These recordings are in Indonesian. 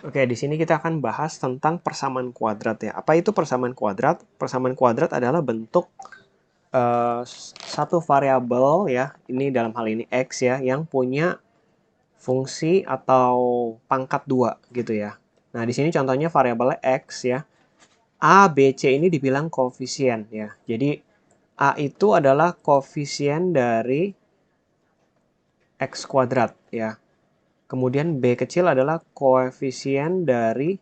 Oke, di sini kita akan bahas tentang persamaan kuadrat ya. Apa itu persamaan kuadrat? Persamaan kuadrat adalah bentuk satu variabel ya, ini dalam hal ini x ya, yang punya fungsi atau pangkat 2 gitu ya. Nah, di sini contohnya variabelnya x ya. A, B, C ini dibilang koefisien ya. Jadi A itu adalah koefisien dari x kuadrat ya. Kemudian B kecil adalah koefisien dari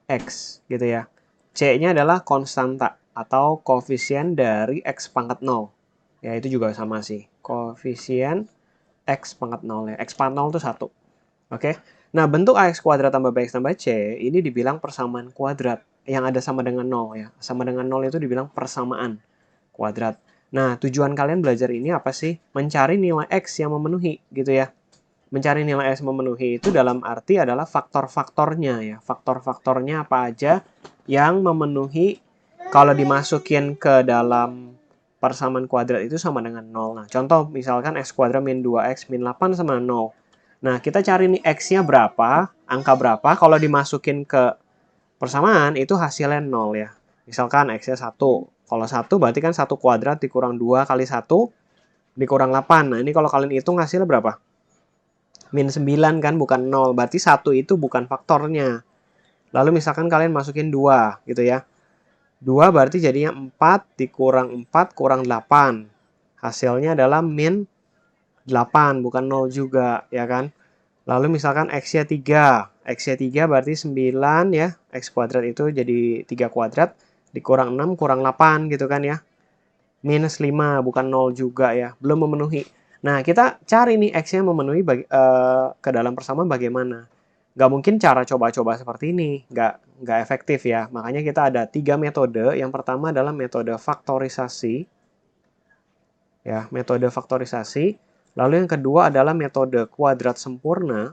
X gitu ya. C-nya adalah konstanta atau koefisien dari X pangkat 0. Ya, itu juga sama sih. Koefisien X pangkat 0 ya. X pangkat 0 itu 1. Oke. Nah, bentuk AX kuadrat tambah BX tambah C ini dibilang persamaan kuadrat yang ada sama dengan 0 ya. Sama dengan 0 itu dibilang persamaan kuadrat. Nah, tujuan kalian belajar ini apa sih? Mencari nilai X yang memenuhi gitu ya. Mencari nilai S memenuhi itu dalam arti adalah faktor-faktornya ya. Faktor-faktornya apa aja yang memenuhi kalau dimasukin ke dalam persamaan kuadrat itu sama dengan 0. Nah, contoh misalkan X kuadrat min 2X min 8 sama 0. Nah, kita cari nih X-nya berapa, angka berapa, kalau dimasukin ke persamaan itu hasilnya 0 ya. Misalkan X-nya 1. Kalau 1 berarti kan 1 kuadrat dikurang 2 kali 1 dikurang 8. Nah, ini kalau kalian hitung hasilnya berapa? Min 9 kan, bukan 0. Berarti 1 itu bukan faktornya. Lalu misalkan kalian masukin 2 gitu ya. 2 berarti jadinya 4 dikurang 4 kurang 8. Hasilnya adalah min 8, bukan 0 juga, ya kan? Lalu misalkan X-nya 3. X-nya 3 berarti 9 ya. X kuadrat itu jadi 3 kuadrat. Dikurang 6 kurang 8 gitu kan ya. Minus 5, bukan 0 juga ya. Belum memenuhi. Nah, kita cari nih X-nya memenuhi ke dalam persamaan bagaimana. Nggak mungkin cara coba-coba seperti ini. Nggak efektif ya. Makanya kita ada 3 metode. Yang pertama adalah metode faktorisasi. Ya, metode faktorisasi. Lalu yang kedua adalah metode kuadrat sempurna.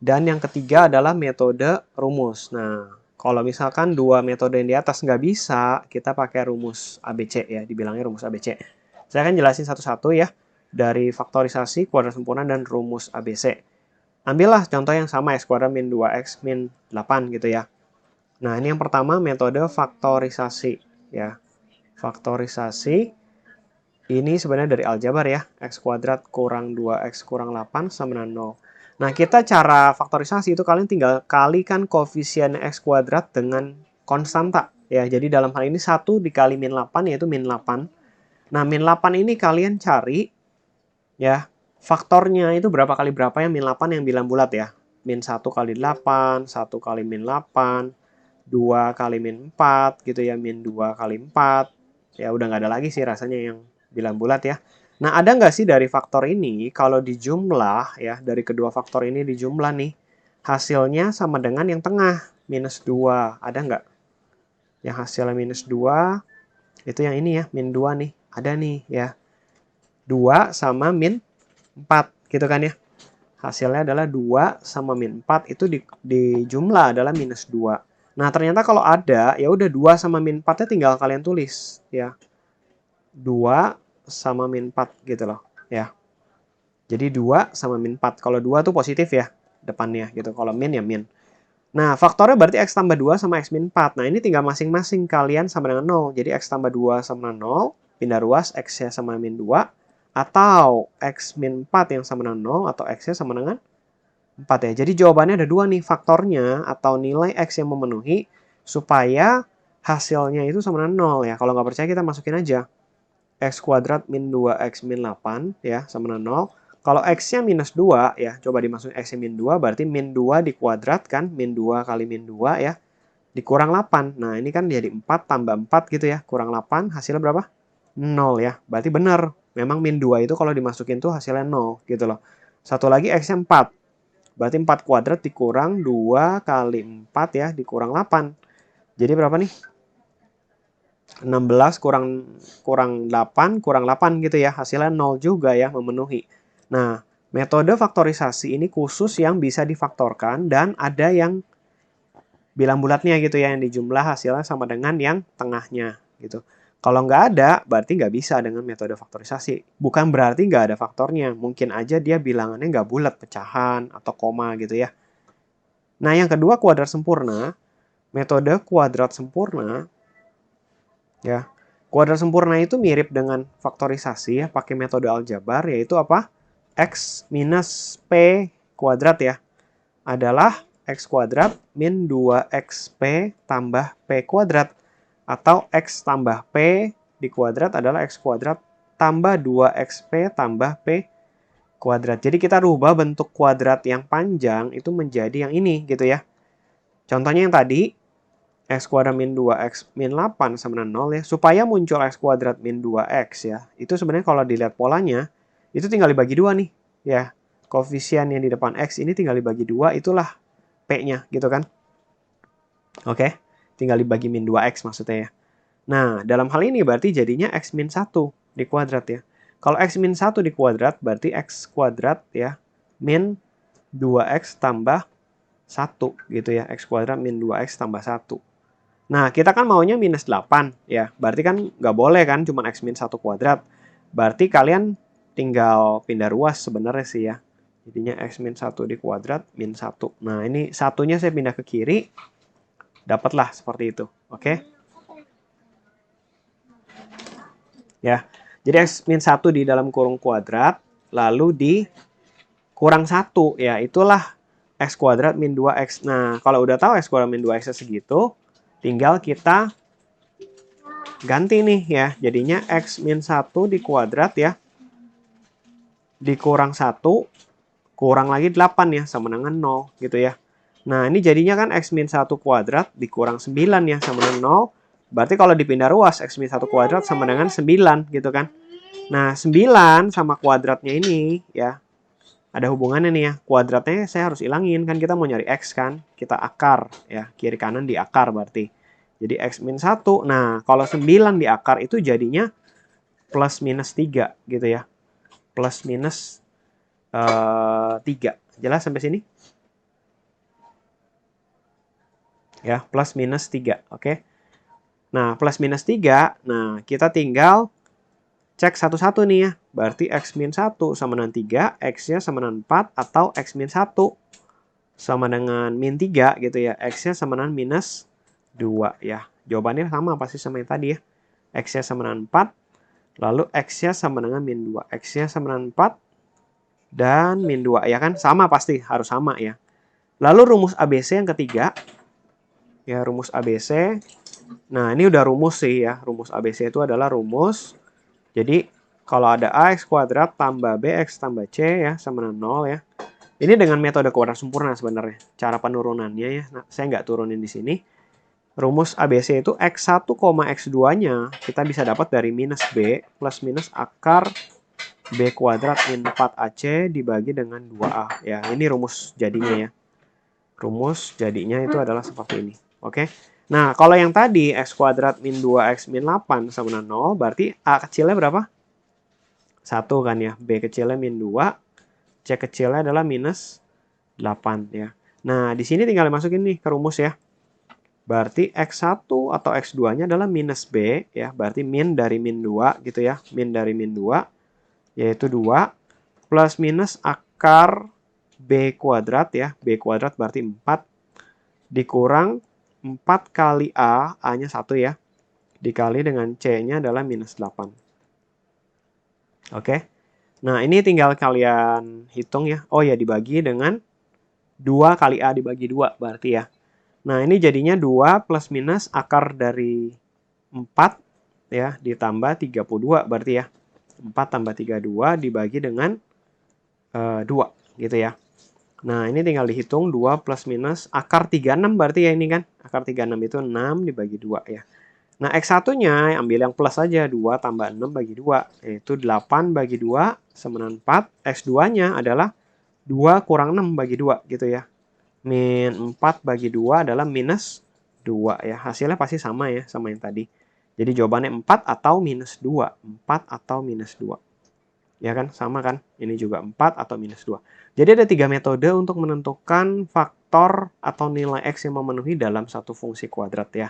Dan yang ketiga adalah metode rumus. Nah, kalau misalkan dua metode yang di atas nggak bisa, kita pakai rumus ABC ya, dibilangnya rumus ABC. Saya akan jelasin satu-satu ya, dari faktorisasi, kuadrat sempurna, dan rumus ABC. Ambillah contoh yang sama, X kuadrat min 2X min 8 gitu ya. Nah, ini yang pertama metode faktorisasi ya. Faktorisasi ini sebenarnya dari aljabar ya. X kuadrat kurang 2X kurang 8 sama dengan 0. Nah, kita cara faktorisasi itu kalian tinggal kalikan koefisien X kuadrat dengan konstanta. Ya, jadi dalam hal ini 1 dikali min 8 yaitu min 8. Nah, min 8 ini kalian cari ya, faktornya itu berapa kali berapa yang min 8 yang bilang bulat ya. Min 1 kali 8, 1 kali min 8, 2 kali min 4 gitu ya, min 2 kali 4. Ya udah nggak ada lagi sih rasanya yang bilang bulat ya. Nah, ada nggak sih dari faktor ini kalau dijumlah ya, dari kedua faktor ini dijumlah nih, hasilnya sama dengan yang tengah, minus 2. Ada nggak? Yang hasilnya minus 2, itu yang ini ya, min 2 nih. Ada nih ya. 2 sama min 4 gitu kan ya. Hasilnya adalah 2 sama min 4 itu di jumlah adalah minus 2. Nah, ternyata kalau ada, ya udah 2 sama min 4-nya tinggal kalian tulis ya. 2 sama min 4 gitu loh ya. Jadi 2 sama min 4. Kalau 2 tuh positif ya depannya gitu. Kalau min ya min. Nah, faktornya berarti X tambah 2 sama X min 4. Nah, ini tinggal masing-masing kalian sama dengan 0. Jadi X tambah 2 sama 0. Pindah ruas, X-nya sama min 2. Atau X min 4 yang sama dengan 0. Atau X-nya sama dengan 4 ya. Jadi jawabannya ada 2 nih. Faktornya atau nilai X yang memenuhi supaya hasilnya itu sama dengan 0 ya. Kalau nggak percaya kita masukin aja. X kuadrat min 2X min 8 ya sama dengan 0. Kalau X-nya minus 2 ya, coba dimasukin X-nya min 2 berarti min 2 dikuadratkan, min 2 kali min 2 ya, dikurang 8. Nah, ini kan jadi 4 tambah 4 gitu ya, kurang 8, hasilnya berapa? 0 ya. Berarti benar, memang min 2 itu kalau dimasukin tuh hasilnya 0 gitu loh. Satu lagi X-nya 4. Berarti 4 kuadrat dikurang 2 kali 4 ya, dikurang 8. Jadi berapa nih? 16 kurang 8 kurang 8 gitu ya. Hasilnya 0 juga ya, memenuhi. Nah, metode faktorisasi ini khusus yang bisa difaktorkan dan ada yang bilang bulatnya gitu ya, yang dijumlah hasilnya sama dengan yang tengahnya gitu. Kalau nggak ada, berarti nggak bisa dengan metode faktorisasi. Bukan berarti nggak ada faktornya. Mungkin aja dia bilangannya nggak bulat, pecahan, atau koma gitu ya. Nah, yang kedua kuadrat sempurna. Metode kuadrat sempurna, ya. Kuadrat sempurna itu mirip dengan faktorisasi ya, pakai metode aljabar, yaitu apa? X minus P kuadrat ya. Adalah X kuadrat min 2XP tambah P kuadrat. Atau X tambah P di kuadrat adalah X kuadrat tambah 2XP tambah P kuadrat. Jadi kita rubah bentuk kuadrat yang panjang itu menjadi yang ini gitu ya. Contohnya yang tadi, X kuadrat min 2X min 8 sama dengan 0 ya. Supaya muncul X kuadrat min 2X ya. Itu sebenarnya kalau dilihat polanya, itu tinggal dibagi 2 nih. Ya, koefisien yang di depan X ini tinggal dibagi 2, itulah P-nya gitu kan. Oke, tinggal dibagi min 2X maksudnya ya. Nah, dalam hal ini berarti jadinya X min 1 di kuadrat ya. Kalau X min 1 di kuadrat berarti X kuadrat ya min 2X tambah 1 gitu ya. X kuadrat min 2X tambah 1. Nah, kita kan maunya minus 8 ya. Berarti kan nggak boleh kan cuma X min 1 kuadrat. Berarti kalian tinggal pindah ruas sebenarnya sih ya. Jadinya X min 1 di kuadrat min 1. Nah, ini satunya saya pindah ke kiri. Dapatlah seperti itu. Oke. Ya. Jadi X min 1 di dalam kurung kuadrat. Lalu di kurang 1 ya. Itulah X kuadrat min 2X. Nah, kalau udah tahu X kuadrat min 2X segitu, tinggal kita ganti nih ya. Jadinya X min 1 di kuadrat ya. Dikurang 1, kurang lagi 8 ya. Sama dengan 0 gitu ya. Nah, ini jadinya kan X min 1 kuadrat dikurang 9 ya. Sama dengan 0. Berarti kalau dipindah ruas, X min 1 kuadrat sama dengan 9 gitu kan. Nah, 9 sama kuadratnya ini ya. Ada hubungannya nih ya. Kuadratnya saya harus ilangin. Kan kita mau nyari X kan. Kita akar ya. Kiri kanan di akar berarti. Jadi X min 1. Nah, kalau 9 di akar itu jadinya plus minus 3 gitu ya. Plus minus 3. Jelas sampai sini? Ya, plus minus 3. Oke. Nah, plus minus 3. Nah, kita tinggal cek satu-satu nih ya. Berarti X min 1 sama dengan 3. X-nya sama dengan 4. Atau X min 1 sama dengan min 3 gitu ya. X-nya sama dengan minus 2 ya. Jawabannya sama pasti sama yang tadi ya. X-nya sama dengan 4. Lalu X-nya sama dengan min 2. X-nya sama dengan 4. Dan min 2 ya kan. Sama pasti. Harus sama ya. Lalu rumus ABC yang ketiga. Ya, rumus ABC. Nah, ini udah rumus sih ya. Rumus ABC itu adalah rumus. Jadi, kalau ada AX kuadrat tambah BX tambah C ya, sama dengan 0 ya. Ini dengan metode kuadrat sempurna sebenarnya. Cara penurunannya ya. Nah, saya nggak turunin di sini. Rumus ABC itu X1, X2-nya kita bisa dapat dari minus B plus minus akar B kuadrat min 4AC dibagi dengan 2A. Ya, ini rumus jadinya ya. Rumus jadinya itu adalah seperti ini. Oke. Nah, kalau yang tadi X kuadrat min 2X min 8 sama dengan 0, berarti A kecilnya berapa? 1 kan ya. B kecilnya min 2. C kecilnya adalah minus 8 ya. Nah, di sini tinggal dimasukin nih ke rumus ya. Berarti X1 atau X2-nya adalah minus B ya. Berarti min dari min 2 gitu ya. Min dari min 2 yaitu 2 plus minus akar B kuadrat ya. B kuadrat berarti 4 dikurang 4 kali A, A-nya 1 ya. Dikali dengan C-nya adalah minus 8. Oke. Nah, ini tinggal kalian hitung ya. Oh ya, dibagi dengan 2 kali A dibagi 2 berarti ya. Nah, ini jadinya 2 plus minus akar dari 4 ya, ditambah 32 berarti ya. 4 tambah 32 dibagi dengan 2 gitu ya. Nah, ini tinggal dihitung 2 plus minus akar 36 berarti ya ini kan. Akar 36 itu 6 dibagi 2 ya. Nah, X1-nya ambil yang plus aja. 2 tambah 6 bagi 2. Yaitu 8 bagi 2 sama dengan 4. X2-nya adalah 2 kurang 6 bagi 2 gitu ya. Min 4 bagi 2 adalah minus 2 ya. Hasilnya pasti sama ya sama yang tadi. Jadi jawabannya 4 atau minus 2. 4 atau minus 2. Ya kan, sama kan? Ini juga 4 atau minus 2. Jadi ada 3 metode untuk menentukan faktor atau nilai X yang memenuhi dalam satu fungsi kuadrat ya.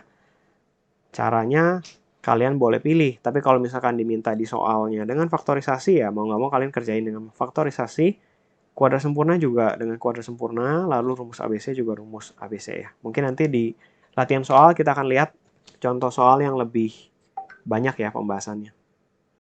Caranya kalian boleh pilih. Tapi kalau misalkan diminta di soalnya dengan faktorisasi, ya mau nggak mau kalian kerjain dengan faktorisasi. Kuadrat sempurna juga dengan kuadrat sempurna, lalu rumus ABC juga rumus ABC ya. Mungkin nanti di latihan soal kita akan lihat contoh soal yang lebih banyak ya pembahasannya.